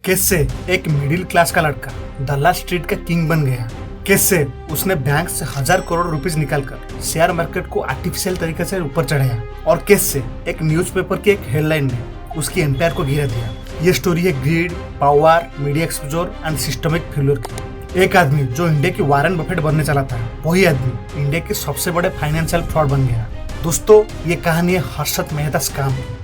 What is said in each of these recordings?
कैसे एक middle class का लड़का दल्ला स्ट्रीट का किंग बन गया, कैसे उसने बैंक से 1000 करोड़ रुपीस निकालकर शेयर मार्केट को आर्टिफिशियल तरीके से ऊपर चढ़ाया, और कैसे एक न्यूज़पेपर की एक हेडलाइन ने उसकी एम्पायर को गिरा दिया। ये स्टोरी है greed, power, media exposure and systemic failure की। एक आदमी जो इंडिया की वारेन बफेट बनने चला था, वही आदमी इंडिया के सबसे बड़े फाइनेंशियल फ्रॉड बन गया। दोस्तों, ये कहानी है हर्षद मेहता स्कैम की।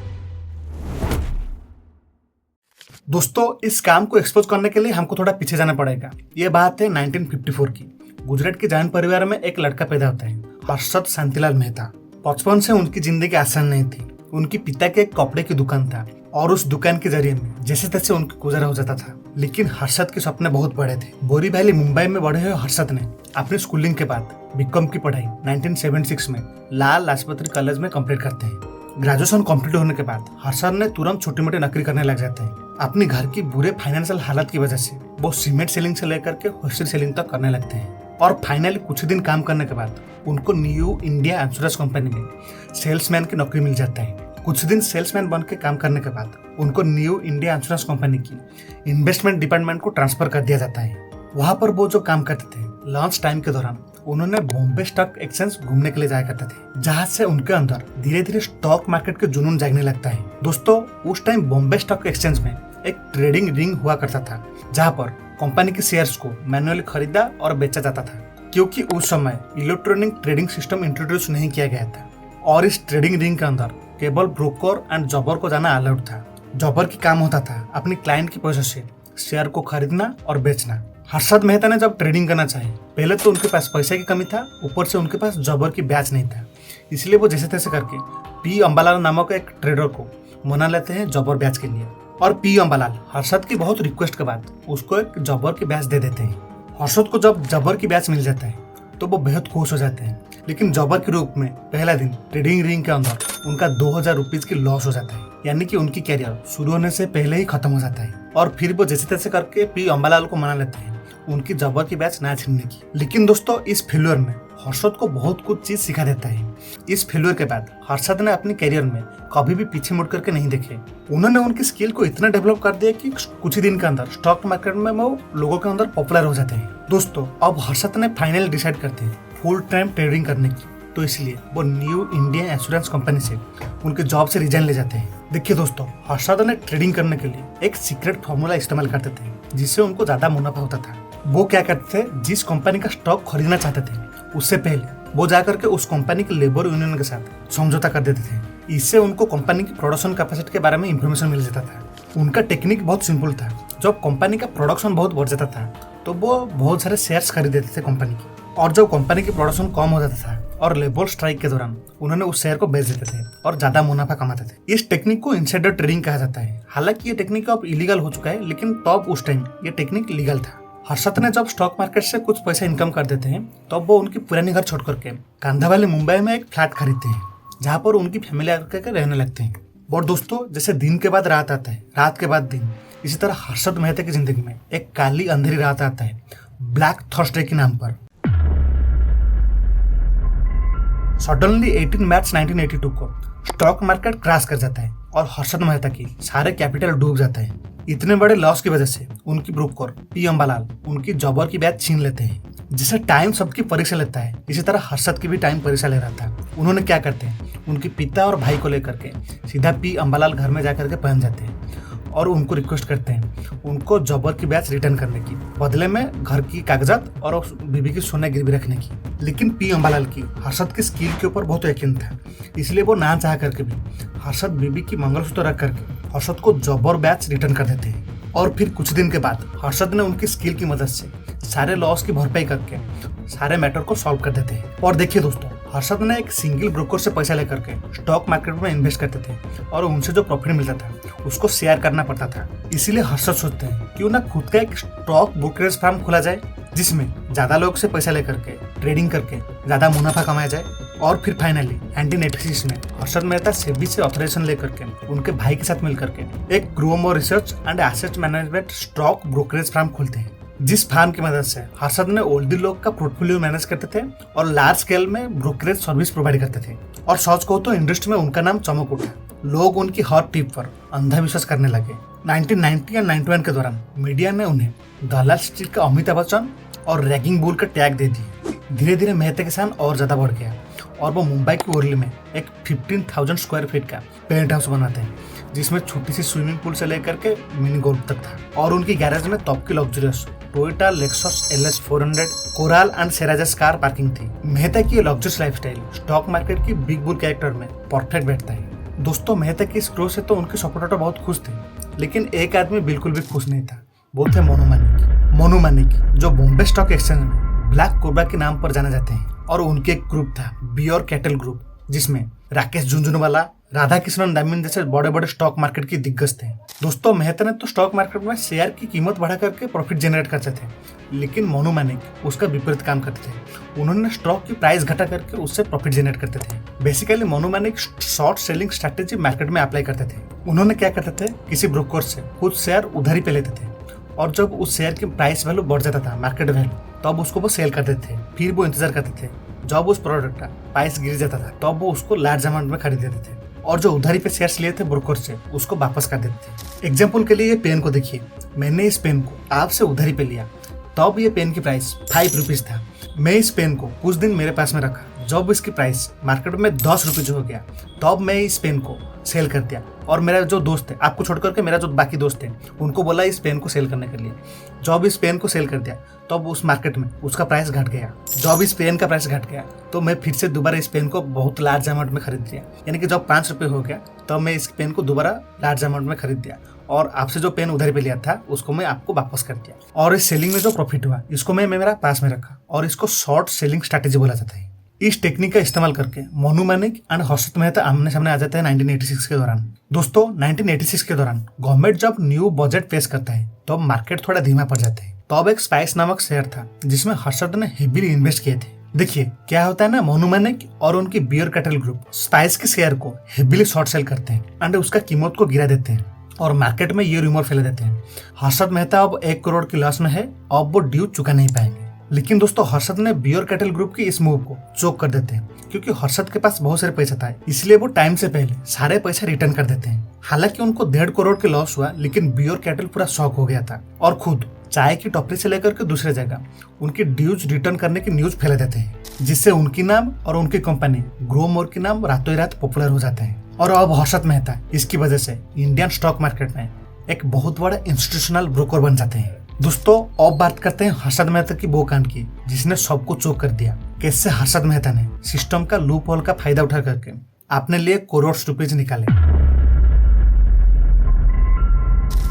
दोस्तों, इस काम को एक्सपोज करने के लिए हमको थोड़ा पीछे जाना पड़ेगा। ये बात है 1954 की। गुजरात के जैन परिवार में एक लड़का पैदा होता है, हर्षद शांतिलाल मेहता। बचपन से उनकी जिंदगी आसान नहीं थी। उनके पिता के एक कपड़े की दुकान था और उस दुकान के जरिए में जैसे तैसे उनका गुजारा हो जाता था। लेकिन हर्षद के सपने बहुत बड़े थे। बोरीवली मुंबई में बड़े हुए हर्षद ने अपनी स्कूलिंग के बाद बीकॉम की पढ़ाई 1976 में लाल लाजपत राय कॉलेज में कंप्लीट करते हैं। ग्रेजुएशन कंप्लीट होने के बाद हर्षद ने तुरंत छोटी मोटी नौकरी करने लग जाते हैं। अपने घर की बुरे फाइनेंशियल हालत की वजह से वो सीमेंट सेलिंग से लेकर के होलसेल सेलिंग तक करने लगते हैं। और फाइनली कुछ दिन काम करने के बाद उनको न्यू इंडिया इंश्योरेंस कंपनी में सेल्समैन की नौकरी मिल जाता है। कुछ दिन सेल्समैन बन के काम करने के बाद उनको न्यू इंडिया इंश्योरेंस कंपनी की इन्वेस्टमेंट डिपार्टमेंट को ट्रांसफर कर दिया जाता है। वहां पर वो जो काम करते थे, लंच टाइम के दौरान उन्होंने बॉम्बे स्टॉक एक्सचेंज घूमने के लिए जाया करते थे, जहां से उनके अंदर धीरे धीरे स्टॉक मार्केट के जुनून जागने लगता है। दोस्तों, उस टाइम बॉम्बे स्टॉक एक्सचेंज में एक ट्रेडिंग रिंग हुआ करता था, जहां पर कंपनी के शेयर्स को मैन्युअली खरीदा और बेचा जाता था, क्योंकि उस समय इलेक्ट्रॉनिक ट्रेडिंग सिस्टम इंट्रोड्यूस नहीं किया गया था। और इस ट्रेडिंग रिंग के अंदर केवल ब्रोकर एंड जॉबर को जाना अलाउड था। जॉबर की काम होता था अपनी क्लाइंट की पैसे से शेयर को खरीदना और बेचना। हर्षद मेहता ने जब ट्रेडिंग करना चाहे, पहले तो उनके पास पैसे की कमी था, ऊपर से उनके पास जॉबर की ब्याज नहीं था। इसलिए वो जैसे तैसे करके पी अंबालाल नामक एक ट्रेडर को मना लेते हैं जॉबर ब्याज के लिए। और पी अंबालाल हर्षद की बहुत रिक्वेस्ट के बाद उसको एक जॉबर की ब्याज दे देते हैं। हर्षद को जब जॉबर की ब्याज मिल जाता है तो वो बेहद खुश हो जाते हैं। लेकिन जॉबर के रूप में पहला दिन ट्रेडिंग रिंग के अंदर उनका 2000 रुपीज की लॉस हो जाता है, यानी कि उनकी कैरियर शुरू होने से पहले ही खत्म हो जाता है। और फिर वो जैसे तैसे करके पी अंबालाल को मना लेते हैं उनकी जॉबर की बैच ना छीनने की। लेकिन दोस्तों, इस फेल्योर में हर्षद को बहुत कुछ चीज सिखा देता है। इस फेल्योर के बाद हर्षद ने अपनी कैरियर में कभी भी पीछे मुड़ करके नहीं देखे। उन्होंने उनकी स्किल को इतना डेवलप कर दिया कि कुछ ही दिन के अंदर स्टॉक मार्केट में वो लोगों के अंदर पॉपुलर हो जाते हैं। दोस्तों, अब हर्षद ने फाइनल डिसाइड करते हैं फुल टाइम ट्रेडिंग करने की, तो इसलिए वो न्यू इंडिया इंश्योरेंस कंपनी से उनके जॉब से रिजाइन ले जाते हैं। देखिए दोस्तों, हर्षद ने ट्रेडिंग करने के लिए एक सीक्रेट फॉर्मूला इस्तेमाल करते थे, जिससे उनको ज्यादा मुनाफा होता था। वो क्या करते थे, जिस कंपनी का स्टॉक खरीदना चाहते थे उससे पहले वो जाकर के उस कंपनी के लेबर यूनियन के साथ समझौता कर देते थे। इससे उनको कंपनी की प्रोडक्शन कैपेसिटी के बारे में इंफॉर्मेशन मिल जाता था। उनका टेक्निक बहुत सिंपल था। जब कंपनी का प्रोडक्शन बहुत बढ़ जाता था तो वो बहुत सारे शेयर्स खरीद देते थे कंपनी की, और जब कंपनी की प्रोडक्शन कम हो जाता था और लेबर स्ट्राइक के दौरान उन्होंने उस शेयर को बेच देते थे और ज्यादा मुनाफा कमाते थे। इस टेक्निक को इनसाइडर ट्रेडिंग कहा जाता है। हालांकि ये टेक्निक अब इलीगल हो चुका है, लेकिन तब उस टाइम ये टेक्निक लीगल था। हर्षद ने जब स्टॉक मार्केट से कुछ पैसा इनकम कर देते हैं तब वो उनकी पुरानी घर छोड़ करके कांधावाली मुंबई में एक फ्लैट खरीदते हैं, जहाँ पर उनकी फैमिली आकर रहने लगते हैं। और दोस्तों, जैसे दिन के बाद रात आता है, रात के बाद दिन, इसी तरह हर्षद मेहता की जिंदगी में एक काली अंधेरी रात आता है, ब्लैक थर्सडे के नाम पर। सडनली 18 मार्च 1982 को स्टॉक मार्केट क्रैश कर जाता है और हर्षद मेहता की सारे कैपिटल डूब जाता है। इतने बड़े लॉस की वजह से उनकी ब्रोकर पी अंबालाल उनकी जॉबर की ब्याज छीन लेते हैं। जिसे टाइम सबकी परीक्षा लेता है, इसी तरह हर्षद की भी टाइम परीक्षा ले रहा था। उन्होंने क्या करते हैं, उनके पिता और भाई को लेकर के सीधा पी अंबालाल घर में जाकर के पहुंच जाते हैं और उनको रिक्वेस्ट करते हैं उनको जॉबर की ब्याज रिटर्न करने की, बदले में घर की कागजात और बीबी की सोने गिरवी रखने की। लेकिन पी अंबालाल की हर्षद की स्किल के ऊपर बहुत यकीन था, इसलिए वो ना चाह करके भी हर्षद बीबी की मंगलसूत्र रख करके हर्षद को जॉबर ब्याज रिटर्न कर देते हैं। और फिर कुछ दिन के बाद हर्षद ने उनकी स्किल की मदद से सारे लॉस की भरपाई करके सारे मैटर को सॉल्व कर देते हैं। और देखिए दोस्तों, हर्षद ने एक सिंगल ब्रोकर से पैसा लेकर के स्टॉक मार्केट में इन्वेस्ट करते थे और उनसे जो प्रॉफिट मिलता था उसको शेयर करना पड़ता था। इसीलिए हर्षद सोचते हैं क्यों ना खुद का एक स्टॉक ब्रोकरेज फर्म खोला जाए, जिसमें ज्यादा लोग से पैसा लेकर के ट्रेडिंग करके ज्यादा मुनाफा कमाया जाए। और फिर फाइनली 1986 में हर्षद मेहता सेबी से ऑथराइजेशन लेकर के उनके भाई के साथ मिलकर के एक Gromo research and asset management stock brokerage firm खोलते हैं, जिस फार्म की मदद से हर्षद ने ओल्डी लोग का पोर्टफोलियो मैनेज करते थे और लार्ज स्केल में ब्रोकरेज सर्विस प्रोवाइड करते थे। और सच कहो तो इंडस्ट्री में उनका नाम चमक उठा। लोग उनकी हर टिप पर अंधविश्वास करने लगे 1990 या 91 के दौरान मीडिया ने उन्हें दलाल स्ट्रीट का अमिताभ बच्चन और रैगिंग बुल का टैग दे दिए। धीरे धीरे मेहता के साथ और ज्यादा बढ़ गया और वो मुंबई की ओरली में एक 15,000 स्क्वायर फीट का पेंट हाउस बनाते हैं, जिसमें छोटी सी स्विमिंग पूल से लेकर के मिनी गोल्फ तक था। और उनकी गैरेज में टॉप की luxurious Toyota Lexus LS 400 Corolla and सेराजस कार पार्किंग थी। मेहता की लग्जरियस लाइफस्टाइल स्टॉक मार्केट की बिग बुल कैरेक्टर में परफेक्ट बैठता है। दोस्तों, मेहता की इस ग्रोथ से तो उनके सपोर्टर बहुत खुश थे, लेकिन एक आदमी बिल्कुल भी खुश नहीं था। वो थे मोनू मानिक, जो बॉम्बे स्टॉक एक्सचेंज में ब्लैक कोबरा के नाम पर जाने जाते हैं। और उनके एक ग्रुप था बियर कैटल ग्रुप, जिसमें राकेश झुंझुनवाला, राधा कृष्णन डायमंड जैसे बड़े बड़े स्टॉक मार्केट की दिग्गज थे। दोस्तों, मेहता ने तो स्टॉक मार्केट में शेयर की कीमत बढ़ा करके प्रॉफिट जनरेट करते थे, लेकिन मोनू मानिक उसका विपरीत काम करते थे। उन्होंने स्टॉक की प्राइस घटा करके उससे प्रॉफिट जनरेट करते थे। Basically Monu Manik short selling strategy market में अप्लाई करते थे। उन्होंने क्या करते थे, किसी ब्रोकर से कुछ शेयर उधारी पे लेते थे और जब उस शेयर की प्राइस वैल्यू बढ़ जाता था, मार्केट वैल्यू, तब उसको वो सेल कर देते थे। फिर वो इंतजार करते थे जब उस प्रोडक्ट का प्राइस गिर जाता था, तब वो उसको लार्ज अमाउंट में खरीद देते थे और जो उधारी पे शेयर्स लिए थे ब्रोकर से, उसको वापस कर देते थे। एग्जाम्पल के लिए ये पेन को देखिए, मैंने इस पेन को आपसे उधारी पे लिया, तब ये पेन की प्राइस 5 रुपीज था। मैं इस पेन को कुछ दिन मेरे पास में रखा, जब इसकी प्राइस मार्केट में 10 रुपीज हो गया, तब मैं इस पेन को सेल कर दिया। और मेरा जो दोस्त है, आपको छोड़ करके मेरा जो बाकी दोस्त है, उनको बोला इस पेन को सेल करने के लिए। जब इस पेन को सेल कर दिया, तब उस मार्केट में उसका प्राइस घट गया। जब इस पेन का प्राइस घट गया, तो मैं फिर से दोबारा इस पेन को बहुत लार्ज अमाउंट में खरीद दिया। यानी कि जब 5 रुपये हो गया, तब मैं इस पेन को दोबारा लार्ज अमाउंट में खरीद दिया और आपसे जो पेन उधारी पे लिया था, उसको मैं आपको वापस कर दिया। और इस सेलिंग में जो प्रॉफिट हुआ, इसको मैं मेरा पास में रखा और इसको शॉर्ट सेलिंग स्ट्रैटेजी बोला जाता है। इस टेक्निक का इस्तेमाल करके मोनू मानिक एंड हर्षद मेहता आमने सामने आ जाते हैं 1986 के दौरान। दोस्तों, 1986 के दौरान गवर्नमेंट जब न्यू बजट पेश करता है, तो मार्केट थोड़ा धीमा पड़ जाता है। तब एक स्पाइस नामक शेयर था, जिसमें हर्षद ने हेवीली इन्वेस्ट किए थे। देखिए क्या होता है ना, मोनू मानिक और उनकी बियर कैटल ग्रुप स्पाइस के शेयर को हेवीली शॉर्ट सेल करते हैं एंड उसका कीमत को गिरा देते हैं और मार्केट में ये रूमर फैला देते हैं, हर्षद मेहता अब 1 करोड़ की लॉस में है, अब वो ड्यू चुका नहीं पाएंगे। लेकिन दोस्तों, हर्षद ने बियर कैटल ग्रुप की इस मूव को चोक कर देते हैं, क्योंकि हर्षद के पास बहुत सारे पैसा था, इसलिए वो टाइम से पहले सारे पैसा रिटर्न कर देते हैं। हालांकि उनको 1.5 करोड़ के लॉस हुआ, लेकिन बियर कैटल पूरा शॉक हो गया था और खुद चाय की टपरी से लेकर के दूसरे जगह उनकी ड्यूज रिटर्न करने की न्यूज फैला देते हैं, जिससे उनकी नाम और उनकी कंपनी ग्रो मोर की नाम रातों रात पॉपुलर हो जाते हैं। और अब हर्षद मेहता इसकी वजह से इंडियन स्टॉक मार्केट में एक बहुत बड़ा इंस्टीट्यूशनल ब्रोकर बन जाते हैं। दोस्तों, अब बात करते हैं हर्षद मेहता की वो कांड की, जिसने सबको चोक कर दिया। कैसे हर्षद मेहता ने सिस्टम का लूप होल का फायदा उठा करके अपने लिए करोड़ रुपीज निकाले।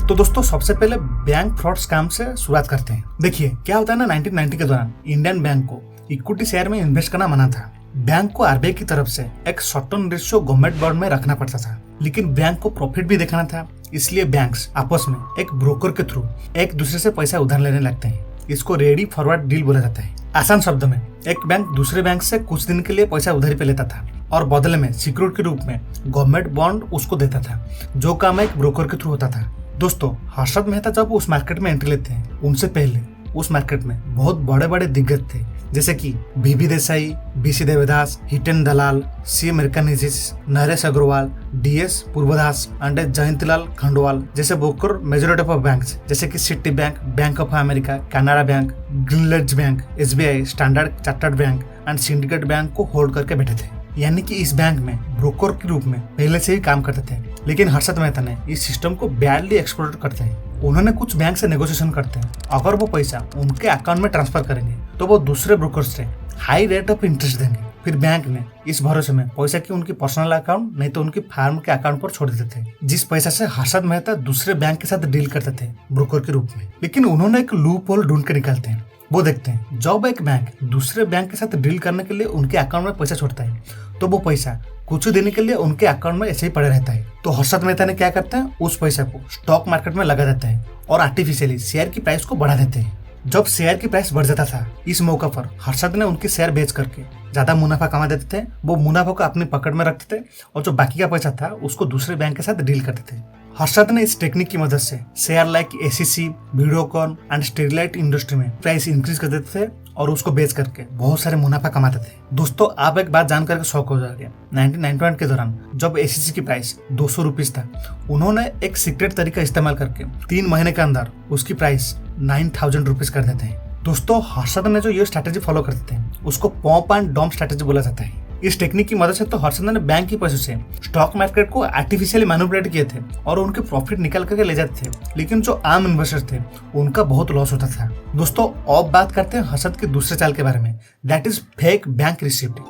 तो दोस्तों, सबसे पहले बैंक फ्रॉड स्कैम से शुरुआत करते हैं। देखिए क्या होता है ना, 1990 के दौरान इंडियन बैंक को इक्विटी शेयर में इन्वेस्ट करना मना था। बैंक को आरबीआई की तरफ से एक सर्टेन रेशियो गवर्नमेंट बॉन्ड में रखना पड़ता था, लेकिन बैंक को प्रॉफिट भी देखना था, इसलिए बैंक्स आपस में एक ब्रोकर के थ्रू एक दूसरे से पैसा उधार लेने लगते हैं। इसको रेडी फॉरवर्ड डील बोला जाता है। आसान शब्द में, एक बैंक दूसरे बैंक से कुछ दिन के लिए पैसा उधारी पे लेता था और बदले में सिक्योरिटी के रूप में गवर्नमेंट बॉन्ड उसको देता था, जो काम एक ब्रोकर के थ्रू होता था। दोस्तों, हर्षद मेहता जब उस मार्केट में एंट्री लेते हैं, उनसे पहले उस मार्केट में बहुत बड़े बड़े दिग्गज थे, जैसे कि B B Desai, B C Devdas, Hiten Dalal, C मेरकानिजिस, नरेश अग्रवाल, डीएस पूर्वदास एंड जयंतलाल खंडवाल जैसे ब्रोकर मेजॉरिटी ऑफ बैंक्स जैसे कि Citi bank, bank of America, Canada bank, Greenland bank, SBI, Standard Chartered bank and Syndicate bank को होल्ड करके बैठे थे। यानी कि इस बैंक में ब्रोकर के रूप में पहले से ही काम करते थे। लेकिन हर्षद मेहता ने इस सिस्टम को बैडली एक्सप्लॉइट करते हैं। उन्होंने कुछ बैंक से नेगोशिएशन करते हैं, अगर वो पैसा उनके अकाउंट में ट्रांसफर करेंगे तो वो दूसरे ब्रोकर से हाई रेट ऑफ इंटरेस्ट देंगे। फिर बैंक ने इस भरोसे में पैसा की उनकी पर्सनल अकाउंट नहीं तो उनकी फार्म के अकाउंट पर छोड़ देते थे, जिस पैसा से हर्षद मेहता दूसरे बैंक के साथ डील करते थे ब्रोकर के रूप में। लेकिन उन्होंने एक लूप होल ढूंढ के निकालते हैं। वो देखते हैं जब एक बैंक दूसरे बैंक के साथ डील करने के लिए उनके अकाउंट में पैसा छोड़ता है, तो वो पैसा कुछ दिन के लिए उनके अकाउंट में ऐसे ही पड़े रहता है। तो हर्षद मेहता ने क्या करते हैं, उस पैसा को स्टॉक मार्केट में लगा देते हैं और आर्टिफिशियली शेयर की प्राइस को बढ़ा देते हैं। जब शेयर की प्राइस बढ़ जाता था, इस मौका पर हर्षद ने उनके शेयर बेच करके ज्यादा मुनाफा कमा देते थे। वो मुनाफा को अपनी पकड़ में रखते थे और जो बाकी का पैसा था उसको दूसरे बैंक के साथ डील करते थे। हर्षद ने इस टेक्निक की मदद से share like ACC, Videocon and Sterlite industry में प्राइस इंक्रीज कर देते थे और उसको बेच करके बहुत सारे मुनाफा कमाते थे। दोस्तों आप एक बात जानकर शौक हो जाओगे, 1991 के दौरान जब एसीसी की प्राइस 200 रुपीज था, उन्होंने एक सीक्रेट तरीका इस्तेमाल करके 3 महीने के अंदर उसकी प्राइस 9,000 रुपीज कर देते हैं। दोस्तों हर्षद ने जो ये स्ट्रैटेजी फॉलो करते हैं उसको पॉप एंड डॉम स्ट्रैटेजी बोला जाता है। इस टेक्निक की मदद से तो हर्षद ने बैंक के पैसों से स्टॉक मार्केट को आर्टिफिशियली मैनिपुलेट किए थे और उनके प्रॉफिट निकाल करके ले जाते थे, लेकिन जो आम इन्वेस्टर थे उनका बहुत लॉस होता था। दोस्तों अब बात करते हैं हर्षद के दूसरे चाल के बारे में, that is fake bank receipt.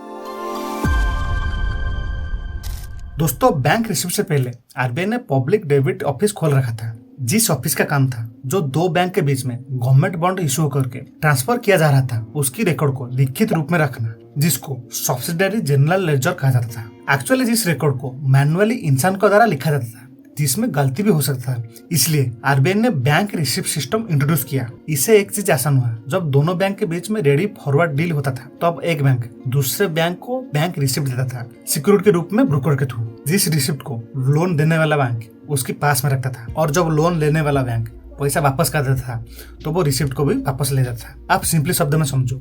दोस्तों बैंक रिसिप्ट से पहले आरबीआई ने पब्लिक डेबिट ऑफिस खोल रखा था, जिस ऑफिस का काम था जो 2 बैंक के बीच में गवर्नमेंट बॉन्ड इशू करके ट्रांसफर किया जा रहा था उसकी रिकॉर्ड को लिखित रूप में रखना, जिसको सब्सिडरी जनरल लेजर कहा जाता था। एक्चुअली जिस रिकॉर्ड को मैनुअली इंसान के द्वारा लिखा जाता था, जिसमें गलती भी हो सकता था, इसलिए आरबीआई ने बैंक रिसिप्ट सिस्टम इंट्रोड्यूस किया। इससे एक चीज आसान हुआ, जब दोनों बैंक के बीच में रेडी फॉरवर्ड डील होता था तो अब एक बैंक दूसरे बैंक को बैंक रिसिप्ट देता था सिक्योरिटी के रूप में ब्रोकर के थ्रू। जिस रिसिप्ट को लोन देने वाला बैंक उसके पास में रखता था और जब लोन लेने वाला बैंक पैसा वापस कर देता था तो वो रिसिप्ट को भी वापस ले जाता था। आप सिंपली शब्द में समझो,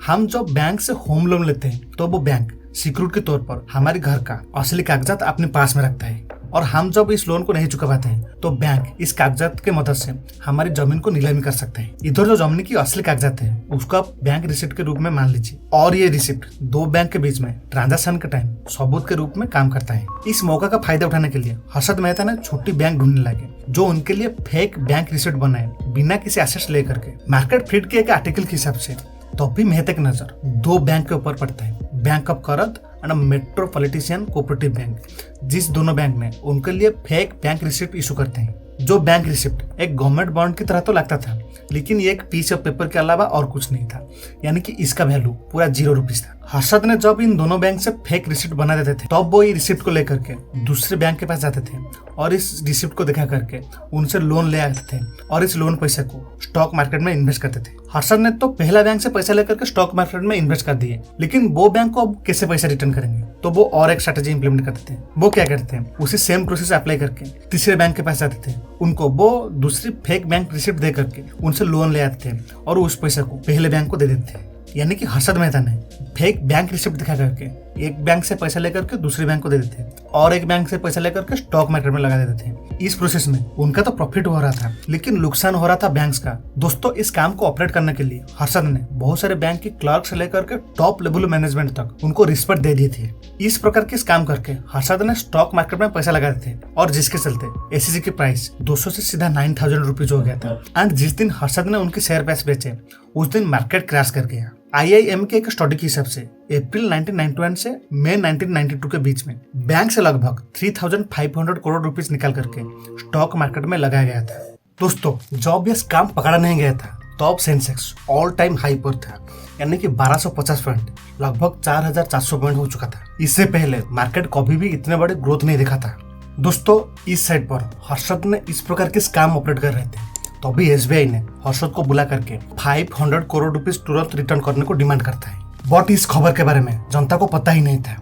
हम जब बैंक से होम लोन लेते हैं तो वो बैंक सिक्योरिटी के तौर पर हमारे घर का असली कागजात अपने पास में रखता है, और हम जब इस लोन को नहीं चुका पाते हैं तो बैंक इस कागजात के मदद से हमारी जमीन को नीलामी कर सकता है। इधर जो जमीन की असली कागजात है उसको आप बैंक रिसिप्ट के रूप में मान लीजिए, और ये रिसिप्ट 2 बैंक के बीच में ट्रांजैक्शन के टाइम सबूत के रूप में काम करता है। इस मौका का फायदा उठाने के लिए हर्षद मेहता ने छोटी बैंक ढूंढने लगे जो उनके लिए फेक बैंक रिसिप्ट बनाए बिना किसी एसेट्स लेकर के। मार्केट फीड के एक आर्टिकल के हिसाब से तो भी मेहता की नजर 2 बैंक के ऊपर पड़ता है, बैंक ऑफ करद एंड मेट्रोपॉलिटन कोऑपरेटिव बैंक, जिस दोनों बैंक ने उनके लिए फेक बैंक रिसिप्ट इशू करते हैं। जो बैंक रिसिप्ट एक गवर्नमेंट बॉन्ड की तरह तो लगता था, लेकिन ये एक पीस ऑफ पेपर के अलावा और कुछ नहीं था, यानी कि इसका वैल्यू पूरा 0 रुपीज था। हर्षद ने जब इन दोनों बैंक से फेक रिसिप्ट बना देते थे तब वो ये रिसिप्ट को लेकर के दूसरे बैंक के पास जाते थे और इस रिसिप्ट को दिखा करके उनसे लोन ले आते थे और इस लोन पैसे को स्टॉक मार्केट में इन्वेस्ट करते थे। हर्षद ने तो पहला बैंक से पैसा लेकर के स्टॉक मार्केट में इन्वेस्ट कर दिए, लेकिन वो बैंक को अब कैसे पैसा रिटर्न करेंगे, तो वो और एक स्ट्रेटेजी इंप्लीमेंट करते थे। वो क्या करते हैं, उसी सेम प्रोसेस अप्लाई करके तीसरे बैंक के पास जाते थे, उनको वो दूसरी फेक बैंक रिसिप्ट दे करके उनसे लोन ले आते थे और उस पैसे को पहले बैंक को दे देते थे। यानी कि हर्षद मेहता ने फेक बैंक रिसिप्ट दिखा करके एक बैंक से पैसा लेकर के दूसरे बैंक को दे देते और एक बैंक से पैसा लेकर के स्टॉक मार्केट में लगा देते थे। इस प्रोसेस में उनका तो प्रॉफिट हो रहा था, लेकिन नुकसान हो रहा था बैंक्स का। दोस्तों इस काम को ऑपरेट करने के लिए हर्षद ने बहुत सारे बैंक के क्लर्क से लेकर के टॉप लेवल मैनेजमेंट तक उनको रिश्वत दे दी थी। इस प्रकार के काम करके हर्षद ने स्टॉक मार्केट में पैसा लगाते थे और जिसके चलते एसीसी की प्राइस 200 से सीधा 9,000 रुपीज हो गया था। एंड जिस दिन हर्षद ने उनके शेयर प्राइस बेचे उस दिन मार्केट क्रैश कर गया। IIM के एक स्टडी के हिसाब से अप्रैल 1991 से मई 1992 के बीच में बैंक से लगभग 3,500 करोड़ रुपीस निकाल करके स्टॉक मार्केट में लगाया गया था। दोस्तों जब यह स्कैम पकड़ा नहीं गया था तो अब सेंसेक्स ऑल टाइम हाई पर था, यानी कि 1250 पॉइंट, लगभग 4,400 पॉइंट हो चुका था। इससे पहले मार्केट कभी भी इतने बड़े ग्रोथ नहीं दिखा था। दोस्तों इस साइड पर हर्षद ने इस प्रकार के स्कैम ऑपरेट कर रहे थे, तो अभी SBI ने हर्षद को बुला करके 500 करोड़ रुपीस तुरंत रिटर्न करने को डिमांड करता है। बट इस खबर के बारे में जनता को पता ही नहीं था,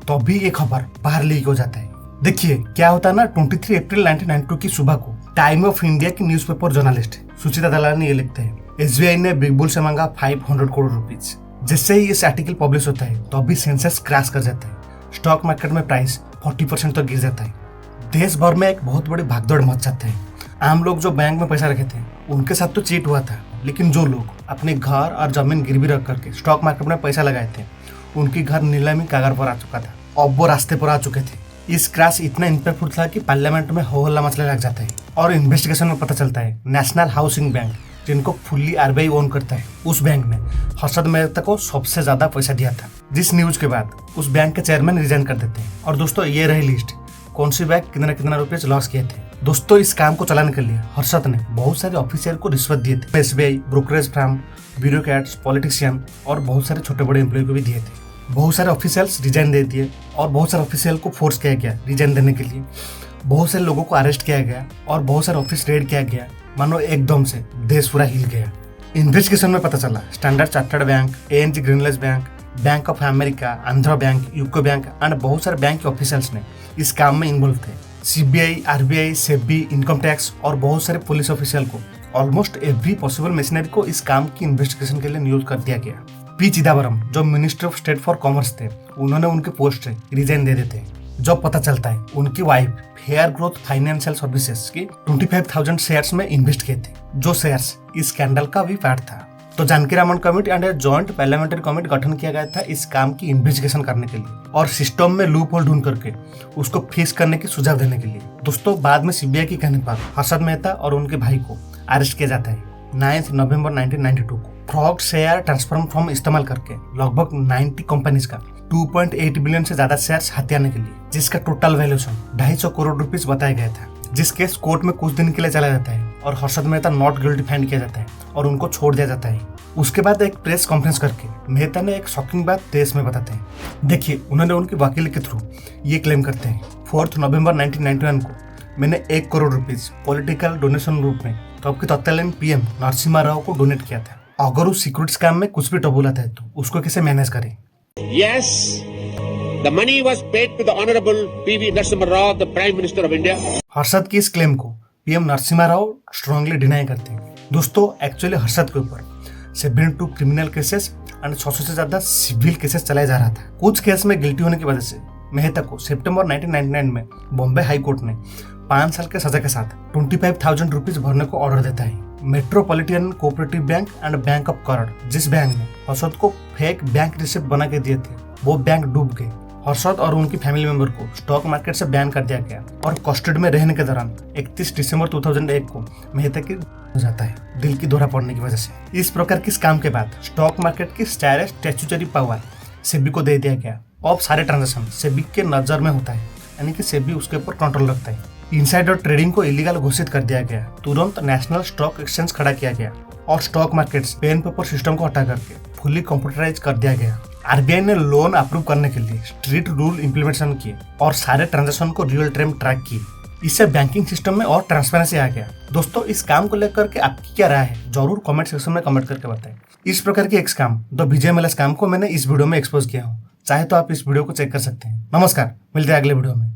तो अभी ये खबर बाहर लीक हो जाता है। देखिए क्या होता है ना, 23 अप्रैल 1992 की सुबह को टाइम ऑफ इंडिया की न्यूज़पेपर जर्नलिस्ट सुचिता दलाल ने ये लिखते हैं, SBI ने बिग बुल से मांगा 500 करोड़ रुपीज। जैसे ही इस आर्टिकल पब्लिश होता है तो अभी सेंसेक्स क्रैश कर जाता है, स्टॉक मार्केट में प्राइस 40% तक गिर जाता है। देश भर में एक बहुत बड़ी भागदौड़ मच जाती है। आम लोग जो बैंक में पैसा रखे थे उनके साथ तो चीट हुआ था, लेकिन जो लोग अपने घर और जमीन गिरवी रख करके स्टॉक मार्केट में पैसा लगाए थे उनकी घर नीलामी कगार पर आ चुका था, अब वो रास्ते पर आ चुके थे। इस क्रैश इतना इम्पैक्टफुल था कि पार्लियामेंट में हो हल्ला मचने लग जाता है और इन्वेस्टिगेशन में पता चलता है नेशनल हाउसिंग बैंक, जिनको फुल्ली RBI ओन करता है, उस बैंक ने हर्षद मेहता को सबसे ज्यादा पैसा दिया था। जिस न्यूज के बाद उस बैंक के चेयरमैन रिजाइन कर देते हैं। और दोस्तों ये रही लिस्ट कौन सी बैंक कितना रुपये लॉस किए थे। दोस्तों इस काम को चलाने के लिए हर्षद ने बहुत सारे ऑफिसर को रिश्वत दिए थे। SBI, brokerage firm, bureaucrats, politician और बहुत सारे छोटे बड़े एम्प्लॉय को भी दिए थे। बहुत सारे ऑफिशियल्स रिजाइन दे दिए और बहुत सारे ऑफिशियल को फोर्स किया गया रिजाइन देने के लिए। बहुत सारे लोगों को अरेस्ट किया गया और बहुत सारे ऑफिस रेड किया गया। मानो एकदम से देश पूरा हिल गया। इन्वेस्टिगेशन में पता चला standard Chartered bank, ANZ Greenland bank, bank of America, Andhra bank, UCO bank and बहुत सारे बैंक के ऑफिसर्स ने इस काम में इन्वॉल्व थे। CBI, RBI, SEBI, income tax और बहुत सारे पुलिस ऑफिसर को ऑलमोस्ट एवरी पॉसिबल मशीनरी को इस काम की इन्वेस्टिगेशन के लिए नियुक्त कर दिया गया। पी चिदम्बरम जो minister of state for commerce थे, उन्होंने उनके पोस्ट से रिजाइन दे देते हैं। जब पता चलता है उनकी wife fair growth financial services की 25,000 शेयर्स में इन्वेस्ट किए थे, जो शेयर्स इस स्कैंडल का भी पार्ट था। तो Janaki Raman committee and joint parliamentary committee गठन किया गया था इस काम की इन्वेस्टिगेशन करने के लिए और सिस्टम में लूप होल ढूंढ करके उसको फिक्स करने की सुझाव देने के लिए। दोस्तों, बाद में सीबीआई की कहने पर हर्षद मेहता और उनके भाई को अरेस्ट किया जाता है 9 नवंबर 1992 को। फ्रॉड शेयर ट्रांसफर फॉर्म इस्तेमाल करके लगभग 90 कंपनीज का 2.8 बिलियन से ज्यादा शेयर्स हथियाने के लिए, जिसका टोटल वैल्यूएशन 250 करोड़ रुपीस बताया गया था। जिस केस कोर्ट में कुछ दिन के लिए चला जाता है और Harshad Mehta not guilty find किया जाता है और उनको छोड़ दिया जाता है। उसके बाद एक प्रेस कॉन्फ्रेंस करके मेहता ने एक शॉकिंग बात देश में बताते हैं। देखिए, उन्होंने उनके वकील के थ्रू ये क्लेम करते हैं 4 नवंबर 1991 को मैंने 1 करोड़ रुपीस पॉलिटिकल डोनेशन रूप में तब के तत्कालीन पीएम नरसिम्हा राव को डोनेट किया था। अगर उस सिक्योरिटी स्कैम में कुछ भी ट्रबल आता है तो उसको कैसे मैनेज करें? Yes, the money was paid to the Honorable P.V. Narasimha Rao, the Prime Minister of India. Harshad की इस क्लेम को PM Narasimha Rao strongly deny करते हैं। दोस्तों, एक्चुअली हर्षद के ऊपर 72 क्रिमिनल केसेस एंड 600 से ज्यादा सिविल केसेस चलाया जा रहा था। कुछ केस में गिल्टी होने की वजह से मेहता को सितंबर 1999 में बॉम्बे हाई कोर्ट ने 5 साल के सजा के साथ 25,000 रुपीज भरने को ऑर्डर देता है। Metropolitan cooperative bank and bank of crore, जिस बैंक ने हर्षद को फेक बैंक रिसिप्ट बना के दिए थे, वो बैंक डूब गए। हर्षद और उनकी फैमिली मेंबर को स्टॉक मार्केट से बैन कर दिया गया और कस्टडी में रहने के दौरान 31 दिसंबर 2001 को मेहता की हो जाता है दिल की दौरा पड़ने की वजह से। इस प्रकार की स्कैम के बाद स्टॉक मार्केट की स्टैट्यूटरी पावर सेबी को दे दिया गया। अब सारे ट्रांजेक्शन सेबी के नजर में होता है, यानी कि सेबी उसके ऊपर कंट्रोल रखता है। इनसाइडर ट्रेडिंग को इलीगल घोषित कर दिया गया। तुरंत नेशनल स्टॉक एक्सचेंज खड़ा किया गया और stock market pen paper system को हटा करके फुली कंप्यूटराइज कर दिया गया। आरबीआई ने लोन अप्रूव करने के लिए स्ट्रिक्ट रूल इम्प्लीमेंटेशन किए और सारे ट्रांजेक्शन को रियल टाइम ट्रैक किए। इससे बैंकिंग सिस्टम में और ट्रांसपेरेंसी आ गया। दोस्तों, इस काम को लेकर के आपकी क्या राय है, जरूर कमेंट सेक्शन में कमेंट करके बताएं। इस प्रकार की एक स्कैम द विजय स्कैम को मैंने इस वीडियो में एक्सपोज किया हूँ। चाहे तो आप इस वीडियो को चेक कर सकते हैं। नमस्कार, मिलते हैं अगले वीडियो में।